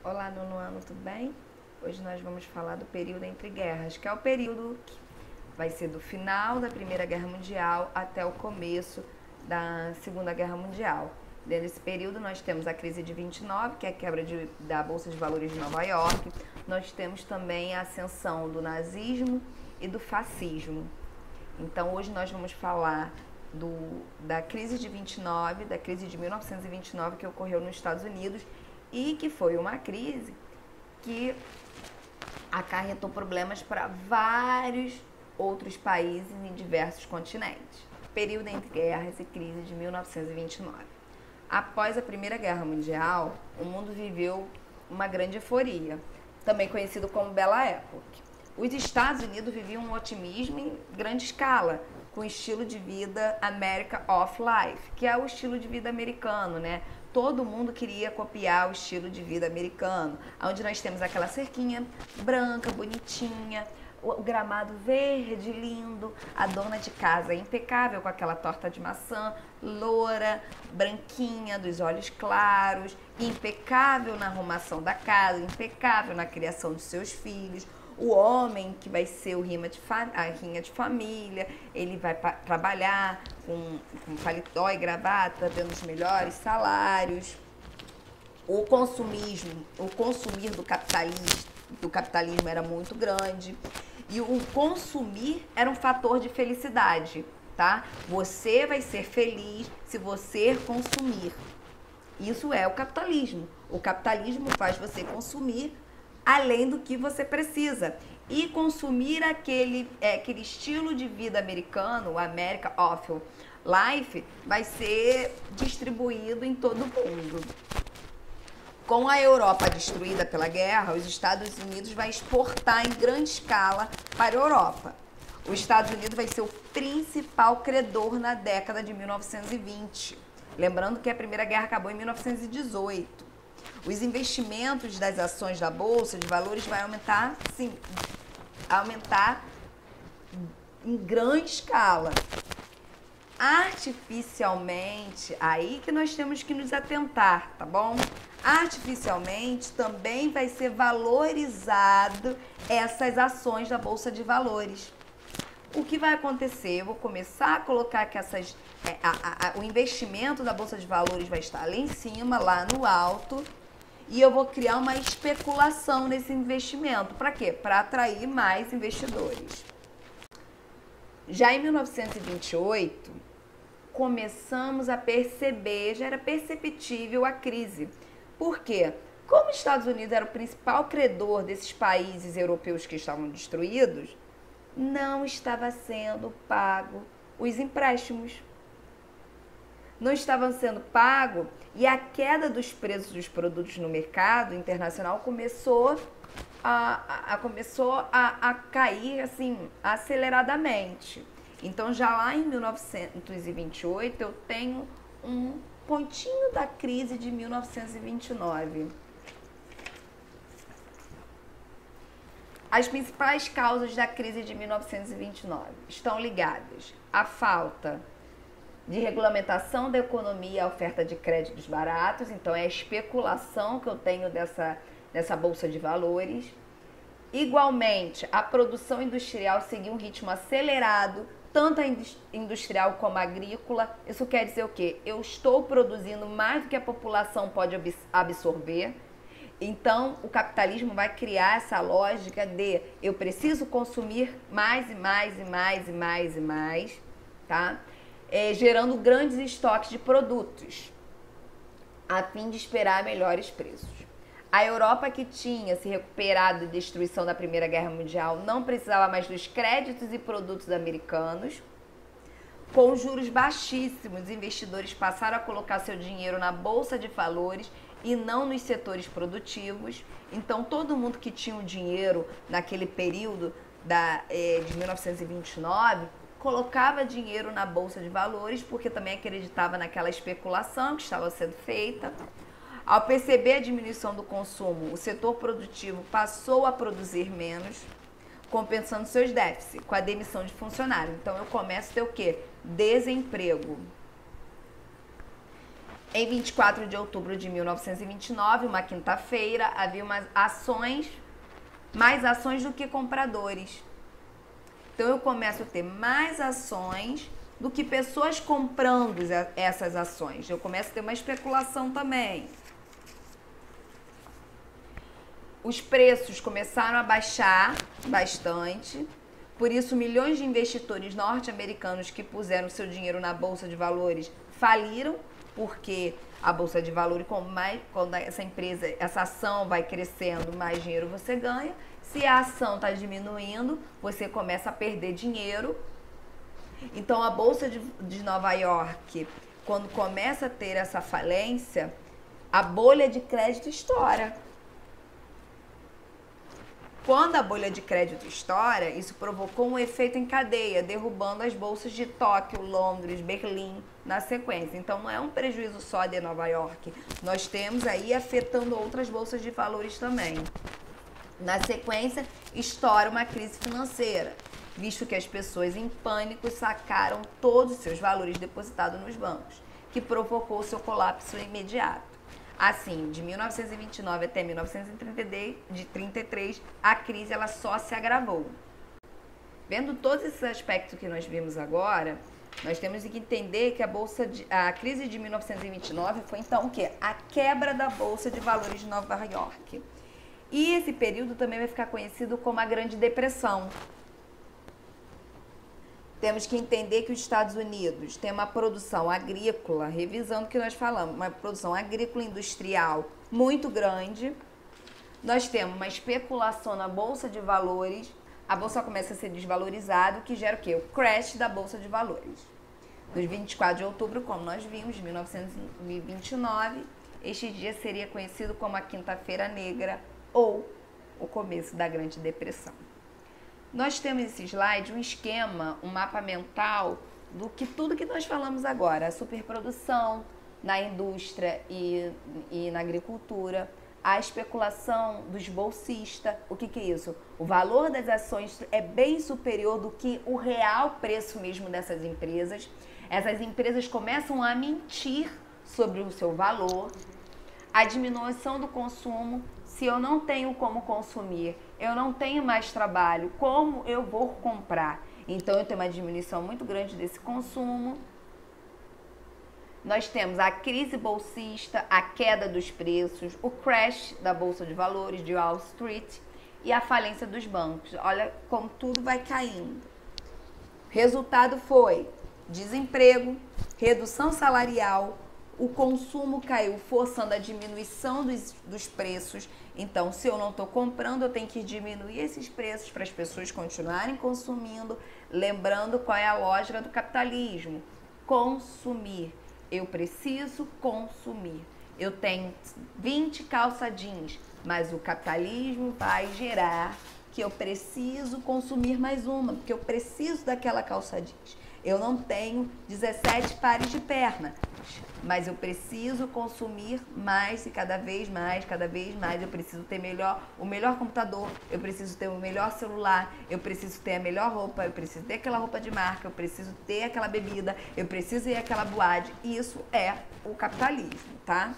Olá, nono ano, tudo bem? Hoje nós vamos falar do período entre guerras, que é o período que vai ser do final da Primeira Guerra Mundial até o começo da Segunda Guerra Mundial. Dentro desse período nós temos a crise de 29, que é a quebra da Bolsa de Valores de Nova York. Nós temos também a ascensão do nazismo e do fascismo. Então hoje nós vamos falar da crise de 29, da crise de 1929 que ocorreu nos Estados Unidos e que foi uma crise que acarretou problemas para vários outros países em diversos continentes. Período entre guerras e crise de 1929. Após a Primeira Guerra Mundial, o mundo viveu uma grande euforia, também conhecido como Bella Época. Os Estados Unidos viviam um otimismo em grande escala, com o estilo de vida America of Life, que é o estilo de vida americano, né? Todo mundo queria copiar o estilo de vida americano, onde nós temos aquela cerquinha branca, bonitinha, o gramado verde, lindo, a dona de casa impecável com aquela torta de maçã, loura, branquinha, dos olhos claros, impecável na arrumação da casa, impecável na criação de seus filhos. O homem, que vai ser a rinha de família, ele vai trabalhar com paletó e gravata, tendo os melhores salários. O consumir do capitalismo era muito grande. E o consumir era um fator de felicidade, tá? Você vai ser feliz se você consumir. Isso é o capitalismo. O capitalismo faz você consumir além do que você precisa. E consumir aquele estilo de vida americano, o America of Life, vai ser distribuído em todo o mundo. Com a Europa destruída pela guerra, os Estados Unidos vai exportar em grande escala para a Europa. Os Estados Unidos vai ser o principal credor na década de 1920. Lembrando que a Primeira Guerra acabou em 1918. Os investimentos das ações da Bolsa de Valores vai aumentar, sim, aumentar em grande escala. Artificialmente, aí que nós temos que nos atentar, tá bom? Artificialmente também vai ser valorizado essas ações da Bolsa de Valores. O que vai acontecer? Eu vou começar a colocar que o investimento da Bolsa de Valores vai estar lá em cima, lá no alto, e eu vou criar uma especulação nesse investimento. Para quê? Para atrair mais investidores. Já em 1928, começamos a perceber, já era perceptível a crise. Por quê? Como os Estados Unidos era o principal credor desses países europeus que estavam destruídos, não estava sendo pago os empréstimos. Não estavam sendo pago e a queda dos preços dos produtos no mercado internacional começou a cair assim aceleradamente. Então já lá em 1928 eu tenho um pontinho da crise de 1929. As principais causas da crise de 1929 estão ligadas à falta de regulamentação da economia, a oferta de créditos baratos, então é a especulação que eu tenho dessa bolsa de valores. Igualmente, a produção industrial seguiu um ritmo acelerado, tanto a industrial como a agrícola. Isso quer dizer o quê? Eu estou produzindo mais do que a população pode absorver. Então, o capitalismo vai criar essa lógica de eu preciso consumir mais e mais e mais e mais e mais, tá? Gerando grandes estoques de produtos, a fim de esperar melhores preços. A Europa, que tinha se recuperado da destruição da Primeira Guerra Mundial, não precisava mais dos créditos e produtos americanos. Com juros baixíssimos, os investidores passaram a colocar seu dinheiro na Bolsa de Valores e não nos setores produtivos. Então, todo mundo que tinha o dinheiro naquele período de 1929 colocava dinheiro na Bolsa de Valores, porque também acreditava naquela especulação que estava sendo feita. Ao perceber a diminuição do consumo, o setor produtivo passou a produzir menos, compensando seus déficits com a demissão de funcionários. Então eu começo a ter o quê? Desemprego. Em 24 de outubro de 1929, uma quinta-feira, havia mais ações do que compradores. Então eu começo a ter mais ações do que pessoas comprando essas ações. Eu começo a ter uma especulação também. Os preços começaram a baixar bastante. Por isso, milhões de investidores norte-americanos que puseram seu dinheiro na Bolsa de Valores faliram, porque a Bolsa de Valores, quando essa ação vai crescendo, mais dinheiro você ganha. Se a ação está diminuindo, você começa a perder dinheiro. Então, a Bolsa de Nova York, quando começa a ter essa falência, a bolha de crédito estoura. Quando a bolha de crédito estoura, isso provocou um efeito em cadeia, derrubando as bolsas de Tóquio, Londres, Berlim na sequência. Então, não é um prejuízo só de Nova York. Nós temos aí afetando outras bolsas de valores também. Na sequência, estoura uma crise financeira, visto que as pessoas em pânico sacaram todos os seus valores depositados nos bancos, que provocou seu colapso imediato. Assim, de 1929 até 1933, a crise ela só se agravou. Vendo todos esses aspectos que nós vimos agora, nós temos que entender que a crise de 1929 foi então o quê? A quebra da Bolsa de Valores de Nova York. E esse período também vai ficar conhecido como a Grande Depressão. Temos que entender que os Estados Unidos têm uma produção agrícola, revisando o que nós falamos, uma produção agrícola industrial muito grande. Nós temos uma especulação na Bolsa de Valores, a Bolsa começa a ser desvalorizada, o que gera o quê? O crash da Bolsa de Valores. Nos 24 de outubro, como nós vimos, de 1929, este dia seria conhecido como a Quinta-feira Negra ou o começo da Grande Depressão. Nós temos nesse slide um esquema, um mapa mental do que tudo que nós falamos agora, a superprodução na indústria e na agricultura, a especulação dos bolsistas. O que é isso? O valor das ações é bem superior do que o real preço mesmo dessas empresas. Essas empresas começam a mentir sobre o seu valor, a diminuição do consumo. Se eu não tenho como consumir, eu não tenho mais trabalho, como eu vou comprar? Então, eu tenho uma diminuição muito grande desse consumo. Nós temos a crise bolsista, a queda dos preços, o crash da Bolsa de Valores de Wall Street e a falência dos bancos. Olha como tudo vai caindo. Resultado foi desemprego, redução salarial, o consumo caiu, forçando a diminuição dos preços. Então, se eu não estou comprando, eu tenho que diminuir esses preços para as pessoas continuarem consumindo. Lembrando qual é a lógica do capitalismo: consumir. Eu preciso consumir. Eu tenho 20 calça jeans, mas o capitalismo vai gerar que eu preciso consumir mais uma, porque eu preciso daquela calça jeans. Eu não tenho 17 pares de perna, mas eu preciso consumir mais e cada vez mais. Eu preciso ter o melhor computador, eu preciso ter o melhor celular, eu preciso ter a melhor roupa, eu preciso ter aquela roupa de marca, eu preciso ter aquela bebida, eu preciso ir àquela boate. Isso é o capitalismo, tá?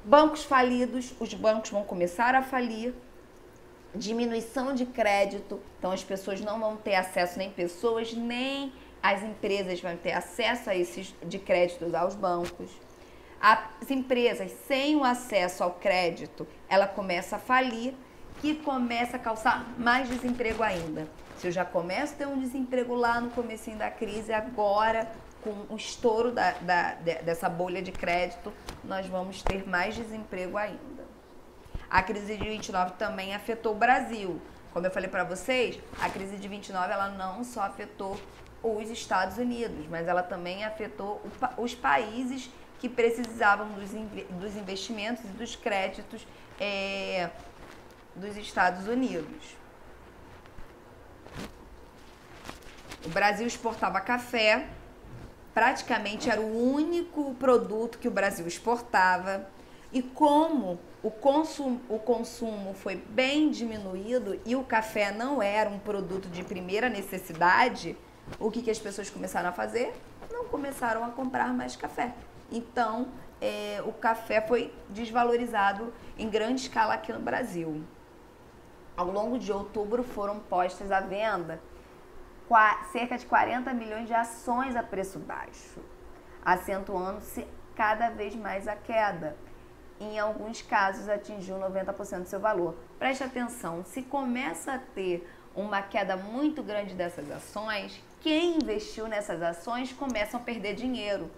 Bancos falidos, os bancos vão começar a falir. Diminuição de crédito, então as pessoas não vão ter acesso, nem pessoas, nem as empresas vão ter acesso a esses de créditos aos bancos. As empresas sem o acesso ao crédito, ela começa a falir e começa a causar mais desemprego ainda. Se eu já começo a ter um desemprego lá no comecinho da crise, agora com o estouro dessa bolha de crédito, nós vamos ter mais desemprego ainda. A crise de 29 também afetou o Brasil. Como eu falei para vocês, a crise de 29 ela não só afetou os Estados Unidos, mas ela também afetou os países que precisavam dos investimentos e dos créditos dos Estados Unidos. O Brasil exportava café, praticamente era o único produto que o Brasil exportava. E como o consumo foi bem diminuído e o café não era um produto de primeira necessidade, o que as pessoas começaram a fazer? Não começaram a comprar mais café. Então, o café foi desvalorizado em grande escala aqui no Brasil. Ao longo de outubro foram postas à venda cerca de 40 milhões de ações a preço baixo, acentuando-se cada vez mais a queda. Em alguns casos atingiu 90% do seu valor. Preste atenção, se começa a ter uma queda muito grande dessas ações, quem investiu nessas ações começa a perder dinheiro.